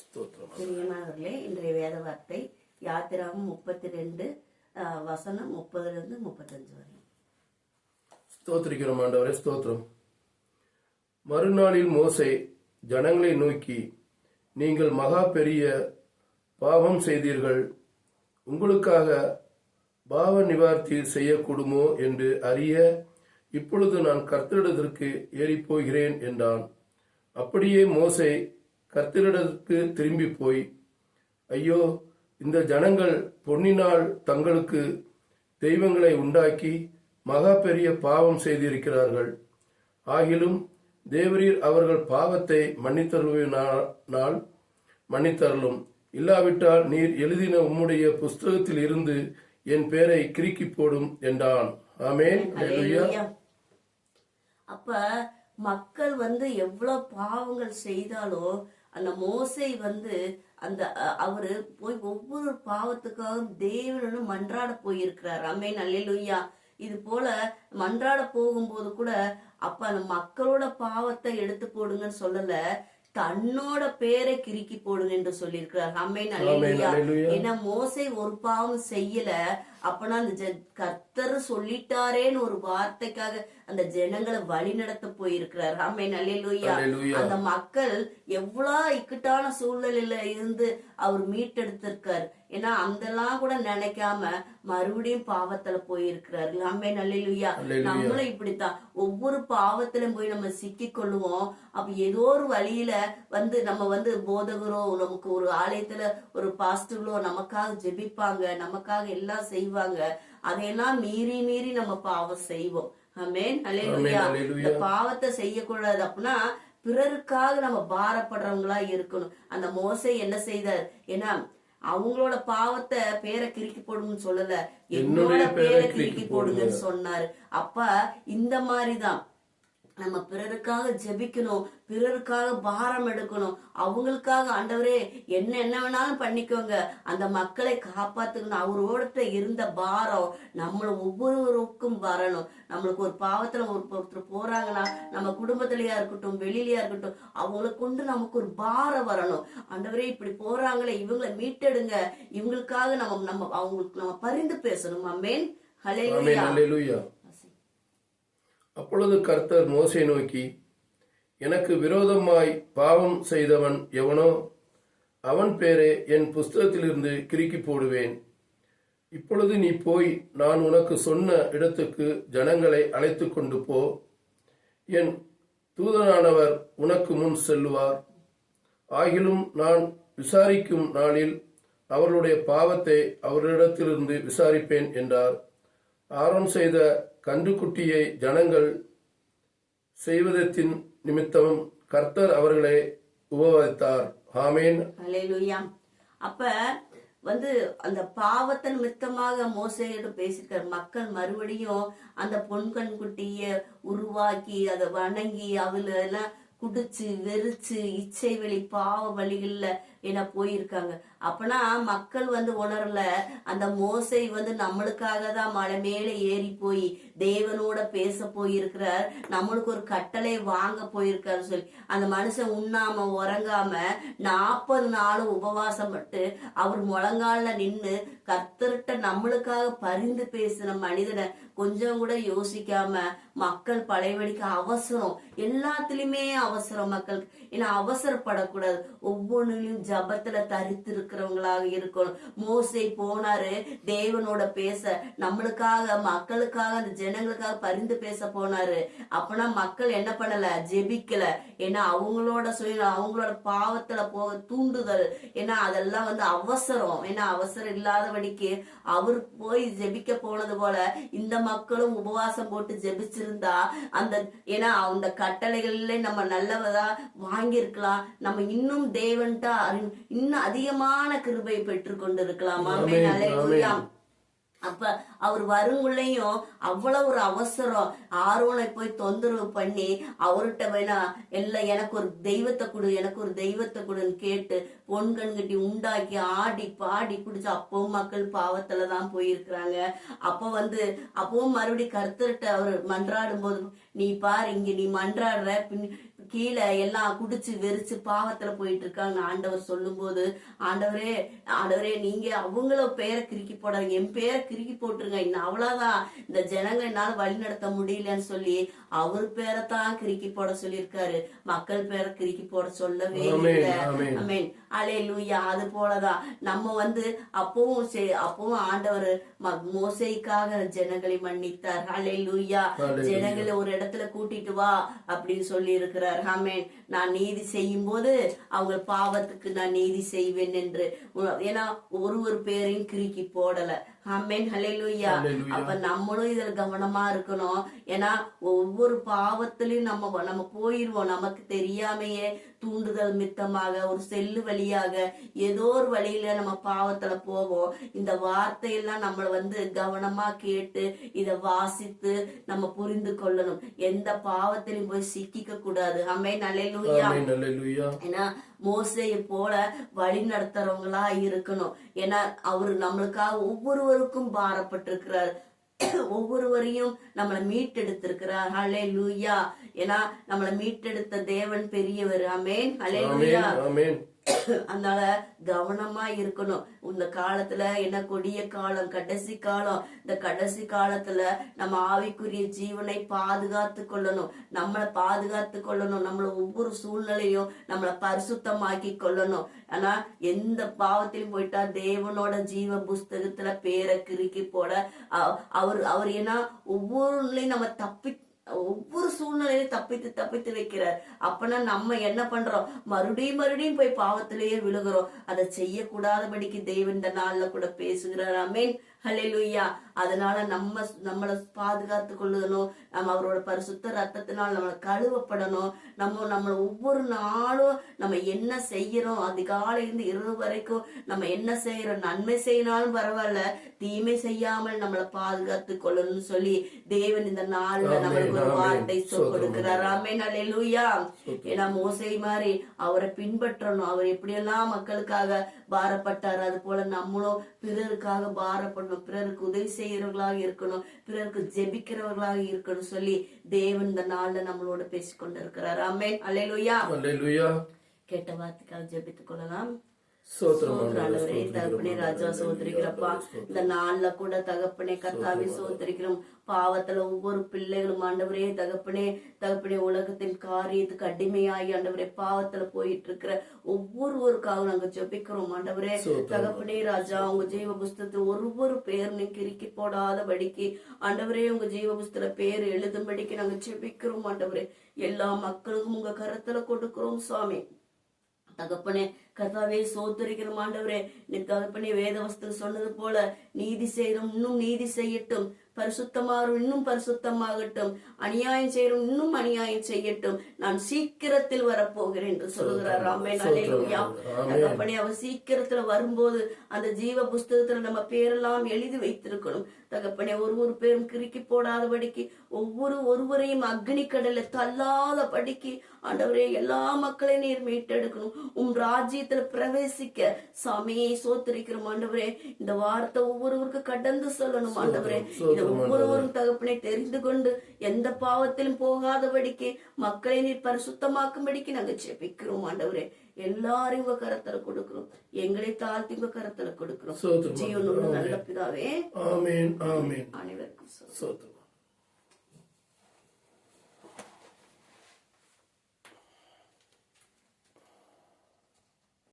பிரியமானவர்களே, இன்றைய வேத வார்த்தை யாத்திராகம் 32 வசனம் 30 35 வரை. ஸ்தோத்திரிக்கிறோம் ஆண்டவரே, ஸ்தோத்திரம். மறுநாளில் மோசே ஜனங்களை நோக்கி, நீங்கள் மகா பெரிய பாவம் செய்தீர்கள், உங்களுக்காக பாவ நிவார்த்தி செய்யக்கூடுமோ என்று அறிய இப்பொழுது நான் கர்த்தரிடத்திற்கு ஏறிப்போகிறேன் என்றான். அப்படியே மோசே கர்த்தரிடத்திற்கு திரும்பி போய், ஐயோ, இந்த ஜனங்கள் பொன்னினால் தங்களுக்கு தெய்வங்களை உண்டாக்கி மகா பெரிய பாவம் செய்திருக்கிறார்கள். ஆகிலும் தேவரீர் அவர்கள் பாவத்தை மன்னித்தருளினால் மன்னித்தருளும், இல்லாவிட்டால் நீர் எழுதின உம்முடைய புஸ்தகத்தில் இருந்து என் பேரை கிறுக்கி போடும் என்றான். ஆமென். அல்லேலூயா. அப்ப மக்கள் எவ்வளவு பாவங்கள் செய்தாலும் அந்த மோசே அந்த அவரு போய் ஒவ்வொரு பாவத்துக்காகவும் தேவனும் மன்றாட போயிருக்கிறார். ஆமென். அல்லேலூயா. இது போல மன்றாட போகும்போது கூட அப்ப அந்த மக்களோட பாவத்தை எடுத்து போடுங்கன்னு சொல்லல, தன்னோட பேரை கிறுக்கி போடுங்க என்று சொல்லியிருக்கிறார். ஆமென். அல்லேலூயா. ஏன்னா மோசே ஒரு பாவம் செய்யல, அப்பனா அந்த கர்த்தர் சொல்லிட்டாரேன்னு ஒரு வார்த்தைக்காக அந்த ஜனங்களை வழி நடத்த போயிருக்கிறார். ஆமென். அல்லேலூயா. அந்த மக்கள் எவ்வளவு இக்கட்டான சூழ்நிலையில இருந்து அவர் மீட்டெடுத்திருக்காரு. ஏன்னா அந்தெல்லாம் கூட நினைக்காம மறுபடியும் பாவத்துல போயிருக்கிறாரு. ஆமென். அல்லேலூயா. நம்மளும் இப்படித்தான் ஒவ்வொரு பாவத்திலும் போய் நம்ம சிக்கி கொள்ளுவோம். அப்ப ஏதோ ஒரு வழியில நம்ம போதகரோ, நமக்கு ஒரு ஆலயத்துல ஒரு பாஸ்டர்களோ நமக்காக ஜெபிப்பாங்க, நமக்காக எல்லாம் செய்வாங்க. அதையெல்லாம் மீறி நம்ம பாவம் செய்வோம். ஆமென். அல்லேலூயா. இந்த பாவத்தை செய்யக்கூடாது. அப்படின்னா பிறருக்காக நம்ம பாரப்படுறவங்களா இருக்கணும். அந்த மோசே என்ன செய்தார்? ஏன்னா அவங்களோட பாவத்தை பேரை கிறுக்கி போடுங்கன்னு சொல்லல, என்னோட பேரை கிறுக்கி போடுங்கன்னு சொன்னாரு. அப்ப இந்த மாதிரிதான் நம்ம பிறருக்காக ஜெபிக்கணும், பிறருக்காக பாரம் எடுக்கணும். அவங்களுக்காக ஆண்டவரே என்ன வேணாலும் பண்ணிக்கோங்க, அந்த மக்களை காப்பாத்துக்கணும். அவரோட இருந்த பாரம் நம்மள ஒவ்வொருவருக்கும் வரணும். நம்மளுக்கு ஒரு பாவத்துல ஒருத்தர் போறாங்கன்னா, நம்ம குடும்பத்திலயா இருக்கட்டும், வெளியிலயா இருக்கட்டும், அவங்களை கொண்டு நமக்கு ஒரு பாரம் வரணும். ஆண்டவரே இப்படி போறாங்களே, இவங்களை மீட்டெடுங்க, இவங்களுக்காக நம்ம அவங்களுக்கு நம்ம பரிந்து பேசணும். ஆமென். ஹல்லேலூயா. அப்பொழுது கர்த்தர் மோசே நோக்கி, எனக்கு விரோதமாய் பாவம் செய்தவன் எவனோ அவன் பேரை என் புஸ்தகத்திலிருந்து கிறுக்கி போடுவேன். இப்பொழுது நீ போய் நான் உனக்கு சொன்ன இடத்துக்கு ஜனங்களை அழைத்து கொண்டு போ. என் தூதனானவர் உனக்கு முன் செல்லுவார். ஆகிலும் நான் விசாரிக்கும் நாளில் அவர்களுடைய பாவத்தை அவரிடத்திலிருந்து விசாரிப்பேன் என்றார். ஆரோன் செய்த கன்றுக்குட்டியை ஜனங்கள் செய்வதத்தின் நிமித்தம் கர்த்தர் அவர்களை உபவதித்தார். ஆமென். அல்லேலூயா. அப்ப அந்த பாவத்தின் நிமித்தமாக மோசேயோடு பேசியிருக்கார். மக்கள் மறுபடியும் அந்த பொன்கண்குட்டிய உருவாக்கி அதை வணங்கி அவள எல்லாம் குடிச்சு வெறிச்சு இச்சை வழி பாவ வழிகள்ல என போயிருக்காங்க. அப்பனா மக்கள் உணரல, அந்த மோசை நம்மளுக்காக தான் மலை மேல ஏறி போய் தேவனோட பேச போயிருக்கிறார், நம்மளுக்கு ஒரு கட்டளை வாங்க போயிருக்காரு சொல்லி அந்த மனுஷன் உண்ணாம உறங்காம 40 நாளும் உபவாசம் பட்டு அவர் முழங்கால நின்னு கர்த்தர்கிட்ட நம்மளுக்காக பரிந்து பேசின மனிதனை கொஞ்சம் கூட யோசிக்காம மக்கள் பழையபடிக்கு அவசரம், எல்லாத்துலயுமே அவசரம் மக்களுக்கு. ஏன்னா அவசரப்படக்கூடாது, ஒவ்வொன்றுலயும் ஜபத்துல தரித்து இருக்கிறவங்களாக இருக்கணும். மோசே போனாரு தேவனோட பேச, நம்மளுக்காக மக்களுக்காக அந்த ஜனங்களுக்காக பரிந்து பேச போனாரு. அப்பனா மக்கள் என்ன பண்ணல? ஜெபிக்கல. ஏன்னா அவங்களோட அவங்களோட பாவத்துல போக தூண்டுதல். ஏன்னா அதெல்லாம் அவசரம். ஏன்னா அவசரம் இல்லாதபடிக்கு அவர் போய் ஜெபிக்க போனது போல இந்த மக்களும் உபவாசம் போட்டு ஜெபிச்சிருந்தா ஏன்னா அந்த கட்டளைகள்ல நம்ம நல்லவதா வாங்கியிருக்கலாம், நம்ம இன்னும் தேவன்ட்டா இன்னும் அதிகமான கிருபை பெற்று கொண்டு இருக்கலாம். அப்ப அவர் வருங்குள்ளையும் அவ்வளவு ஒரு அவசரம். ஆரோனை போய் தொந்தரவு பண்ணி அவர்கிட்ட வேணா எல்லாம் எனக்கு ஒரு தெய்வத்தை கொடு, எனக்கு ஒரு தெய்வத்தை கொடுன்னு கேட்டு பொன்கண் கட்டி உண்டாக்கி ஆடி பாடி குடிச்சு அப்பவும் மக்கள் பாவத்துலதான் போயிருக்கிறாங்க. அப்ப அப்பவும் மறுபடியும் கர்த்தர்கிட்ட அவர் மன்றாடும் போது, நீ பாரு இங்க நீ மன்றாடுற, கீழே எல்லாம் குடிச்சு வெறிச்சு பாவத்துல போயிட்டு இருக்காங்க. ஆண்டவர் சொல்லும் போது, ஆண்டவரே ஆண்டவரே நீங்க அவங்கள பேரை கிறுக்கி போடாதீங்க, என் பேரை கிறுக்கி போட்டுருங்க, இன்னும் அவ்வளவுதான், இந்த ஜனங்க என்னால வழி நடத்த முடியலன்னு சொல்லி அவர் பேரை தான் கிறுக்கி போட சொல்லியிருக்காரு. மக்கள் பேரை கிறுக்கி போட சொல்லவே இல்லை. ஆமென். அல்லேலூயா. அது போலதான் நம்ம அப்பவும் ஆண்டவர் மோசேக்காக ஜனங்களை மன்னித்தார். அல்லேலூயா. ஜனங்களை ஒரு இடத்துல கூட்டிட்டு வா அப்படின்னு சொல்லி இருக்கிறார். ஆமென். நான் நீதி செய்யும் போது அவங்க பாவத்துக்கு நான் நீதி செய்வேன் என்று. ஏன்னா ஒரு பேரையும் கிறுக்கி போடல. ஆமென். ஹல்லேலூயா. அப்ப நம்மளும் இதுல கவனமா இருக்கணும். ஏன்னா ஒவ்வொரு பாவத்திலையும் நம்ம போயிருவோம், நமக்கு தெரியாமையே தூண்டுதல் மித்தமாக ஒரு செல்லு வழியாக ஏதோ ஒரு வழியில நம்ம பாவத்துல போவோம். இந்த வார்த்தையெல்லாம் நம்மள கவனமா கேட்டு இத வாசித்து நம்ம புரிந்து கொள்ளணும். எந்த பாவத்திலையும் போய் சிக்கிக்க கூடாது. ஆமென். அல்லேலூயா. ஏன்னா மோசேயை போல வழி நடத்துறவங்களா இருக்கணும். ஏன்னா அவரு நம்மளுக்காக ஒவ்வொருவருக்கும் பாரப்பட்டிருக்கிறார், ஒவ்வொருவரையும் நம்மளை மீட்டெடுத்திருக்கிறார். ஹல்லேலூயா. ஏன்னா நம்மளை மீட்டெடுத்த தேவன் பெரியவர். ஆமென். ஹல்லேலூயா. அதனால கவனமா இருக்கணும். இந்த காலத்துல என்ன கொடிய காலம், கடைசி காலம். இந்த கடைசி காலத்துல நம்ம ஆவிக்குரிய ஜீவனை பாதுகாத்து கொள்ளணும், நம்மளை பாதுகாத்து கொள்ளணும், நம்மள ஒவ்வொரு சூழ்நிலையும் நம்மளை பரிசுத்தமாக்கி கொள்ளணும். ஆனா எந்த பாவத்திலும் போயிட்டா தேவனோட ஜீவ புஸ்தகத்துல பேரை கிறுக்கி போட அவர் ஏன்னா ஒவ்வொரு நம்ம ஒவ்வொரு சூழ்நிலையிலும் தப்பித்து வைக்கிறார். அப்பனா நம்ம என்ன பண்றோம், மறுபடியும் போய் பாவத்திலேயே விழுகிறோம். அதை செய்யக்கூடாதபடிக்கு தேவன் இந்த நாள்ல கூட பேசுகிறார். ஆமென். ஹல்லேலூயா. அதனால நம்மளை பாதுகாத்து கொள்ளணும். நம்ம அவரோட பரிசுத்த ரத்தத்தினால் நம்மளை கழுவப்படணும். நம்மள ஒவ்வொரு நாளும் நம்ம என்ன செய்யறோம், அதிகாலையிலிருந்து இரவு வரைக்கும் நம்ம என்ன செய்யறோம், நன்மை செய்யினாலும் பரவாயில்ல, தீமை செய்யாமல் நம்மளை பாதுகாத்து கொள்ளணும்னு சொல்லி தேவன் இந்த நாள்ல நம்மளுக்கு ஒரு வார்த்தை கொடுக்கிறார். ஆமென். அல்லேலூயா. ஏன்னா மோசே மாதிரி அவரை பின்பற்றணும். அவர் எப்படியெல்லாம் மக்களுக்காக பாரப்பட்டார், அது போல நம்மளும் பிறருக்காக பாரப்படணும், பிறருக்கு உதவி செய்யறவர்களாக இருக்கணும், பிறருக்கு ஜெபிக்கிறவர்களாக இருக்கணும் சொல்லி தேவன் இந்த நாள்ல நம்மளோட பேசிக்கொண்டிருக்கிறார். ஆமென். அல்லேலூயா. கேட்ட வார்த்தைக்காக ஜெபித்துக் கொள்ளலாம். தகப்பனே ராஜா சோதரிக்கிறப்பா, இந்த நாள்ல கூட தகப்பனே கர்த்தாவே சோதரிக்கிறோம். பாவத்துல ஒவ்வொரு பிள்ளைகளும் ஆண்டவரே தகப்பனே உலகத்தின் காரியத்துக்கு அடிமையாகி ஆண்டவரே பாவத்துல போயிட்டு இருக்கிற ஒவ்வொருவருக்காக நாங்க ஜெபிக்கிறோம். ஆண்டவரே தகப்பனே ராஜா, உங்க ஜீவ புஸ்தகத்துல ஒவ்வொரு பேரும் கிறுக்கி போடாதபடிக்கு ஆண்டவரே உங்க ஜீவ புஸ்தகத்துல பேர் எழுதும்படிக்கு நாங்க ஜெபிக்கிறோம். ஆண்டவரே எல்லா மக்களுக்கும் உங்க கரத்துல கொடுக்கிறோம் சுவாமி. தகப்பனே கர்த்தாவே சோத்தரிக்கிற ஆண்டவரே, நீ தகப்பனே வேதவஸ்தம் சொன்னது போல நீதி செய்யறோம் இன்னும் நீதி செய்யட்டும், பரிசுத்தமாறும் இன்னும் பரிசுத்தமாகட்டும், அநியாயம் செய்யறோம் இன்னும் அநியாயம் செய்யட்டும், நான் சீக்கிரத்தில் வரப்போகிறேன் என்று சொல்லுகிறார். ஆமென். அல்லேலூயா. தகப்பனே அவர் சீக்கிரத்துல வரும்போது அந்த ஜீவ புஸ்தகத்துல நம்ம பேரெல்லாம் எழுதி வைத்திருக்கணும். தகப்பனே ஒரு பேரும் கிறுக்கி போடாதபடிக்கு ஒருவரையும் அக்னி கடல்ல தள்ளாதபடிக்கு ஆண்டவரே எல்லா மக்களையும் நீர் மீட்டெடுக்கணும். ராஜ்யத்துல பிரவேசிக்க சாமியை சோத்திரிக்கிறோம். ஆண்டவரே இந்த வார்த்தை ஒவ்வொருவருக்கு கடந்து சொல்லணும். ஆண்டவரே இதை ஒவ்வொருவரும் தகப்பனை தெரிந்து கொண்டு எந்த பாவத்திலும் போகாதபடிக்கு மக்களை நீர் பரிசுத்தமாக்கும்படிக்கு நாங்க ஜெபிக்கிறோம். ஆண்டவரே எல்லாரையும் உங்க கரத்துல கொடுக்கிறோம், எங்களை தாழ்த்தி உங்க கரத்துல கொடுக்கிறோம். ஜீவனோட நல்ல பிதாவே. ஆமென். ஆமென். அனைவருக்கும்